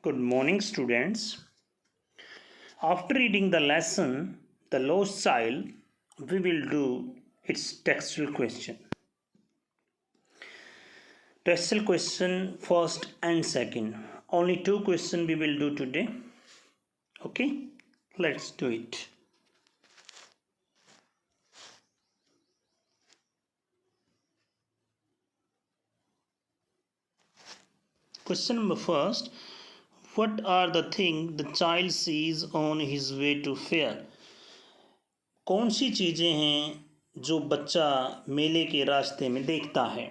Good morning, students. After reading the lesson, The Lost Child, we will do its textual question. Textual question first and second. Only two questions we will do today. Okay, let's do it. Question number first. What are the things the child sees on his way to fair? कौन सी चीज़ें हैं जो बच्चा मेले के रास्ते में देखता है?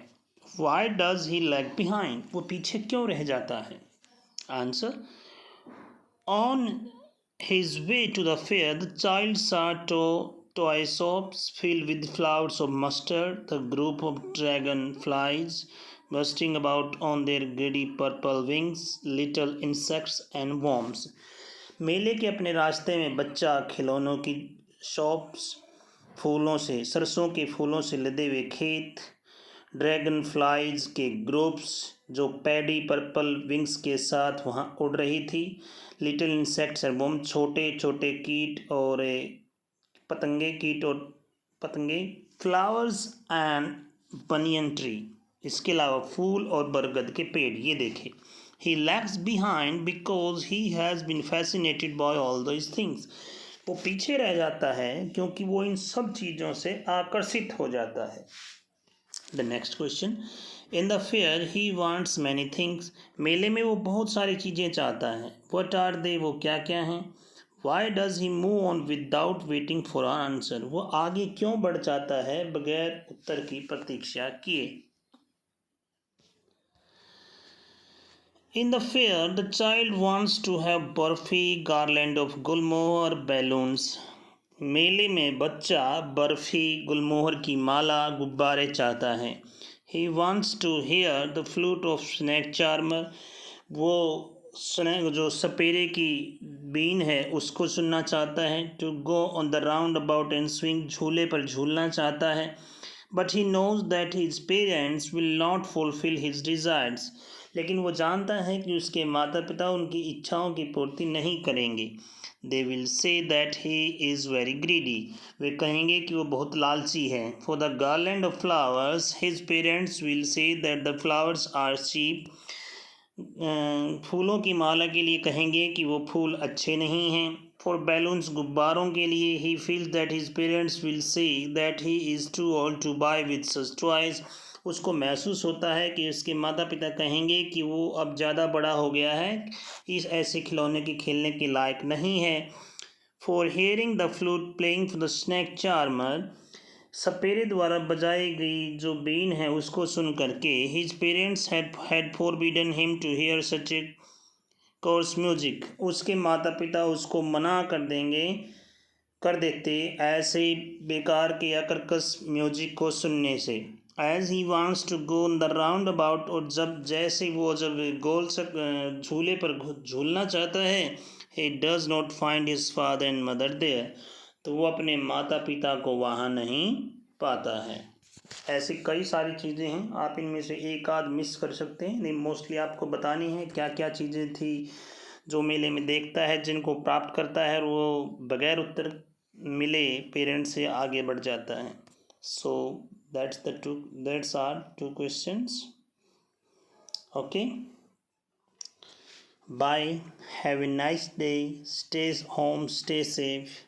Why does he lag behind? वो पीछे क्यों रह जाता है? Answer. On his way to the fair, the child saw toy shops filled with flowers of mustard, the group of dragonflies bursting about on their greedy purple wings, little insects and worms. मेले के अपने रास्ते में बच्चा खिलौनों की shops, फूलों से सरसों के फूलों से लदे हुए खेत, ड्रैगन फ्लाइज के ग्रुप्स जो पैडी पर्पल विंग्स के साथ वहाँ उड़ रही थी, लिटिल इंसेक्ट्स एंड वर्म छोटे छोटे कीट और पतंगे, फ्लावर्स एंड बनियन ट्री, इसके अलावा फूल और बरगद के पेड़। ये देखे he lags behind because he has been fascinated by all those things. वो पीछे रह जाता है क्योंकि वो इन सब चीज़ों से आकर्षित हो जाता है। The next question. In the fair he wants many things. मेले में वो बहुत सारी चीज़ें चाहता है। What are they? वो क्या क्या हैं? Why does he move on without waiting for an answer? वो आगे क्यों बढ़ जाता है बगैर उत्तर की प्रतीक्षा किए? In the fair, the child wants to have barfi garland of Gulmohar balloons. मेले में बच्चा बर्फी गुलमोहर की माला गुब्बारे चाहता है। He wants to hear the flute of snake charmer. वो जो सपेरे की बीन है उसको सुनना चाहता है। To go on the roundabout and swing, झूले पर झूलना चाहता है। But he knows that his parents will not fulfill his desires. लेकिन वो जानता है कि उसके माता पिता उनकी इच्छाओं की पूर्ति नहीं करेंगे। They will say that he is very greedy. वे कहेंगे कि वो बहुत लालची है। For the garland of flowers, his parents will say that the flowers are cheap. फूलों की माला के लिए कहेंगे कि वो फूल अच्छे नहीं हैं। For balloons, गुब्बारों के लिए he feels that his parents will say that he is too old to buy with such toys. उसको महसूस होता है कि उसके माता पिता कहेंगे कि वो अब ज़्यादा बड़ा हो गया है, इस ऐसे खिलौने के खेलने के लायक नहीं है। For hearing the flute playing for the snake charmer, सपेरे द्वारा बजाई गई जो बीन है उसको सुन करके his parents had forbidden him to hear such a coarse music, उसके माता पिता उसको मना कर देते ऐसे बेकार के या कर्कश म्यूजिक को सुनने से। As he wants to go the round about, और जब गोल झूले पर झूलना चाहता है, he does not find his father and mother there, तो वो अपने माता पिता को वहाँ नहीं पाता है। ऐसी कई सारी चीज़ें हैं, आप इनमें से एक आध मिस कर सकते हैं, नहीं मोस्टली आपको बतानी है क्या क्या चीज़ें थी जो मेले में देखता है, जिनको प्राप्त करता है और वो बगैर उत्तर मिले पेरेंट्स से आगे बढ़ जाता है। सो that's our two questions. Okay, bye, have a nice day, stay home, stay safe.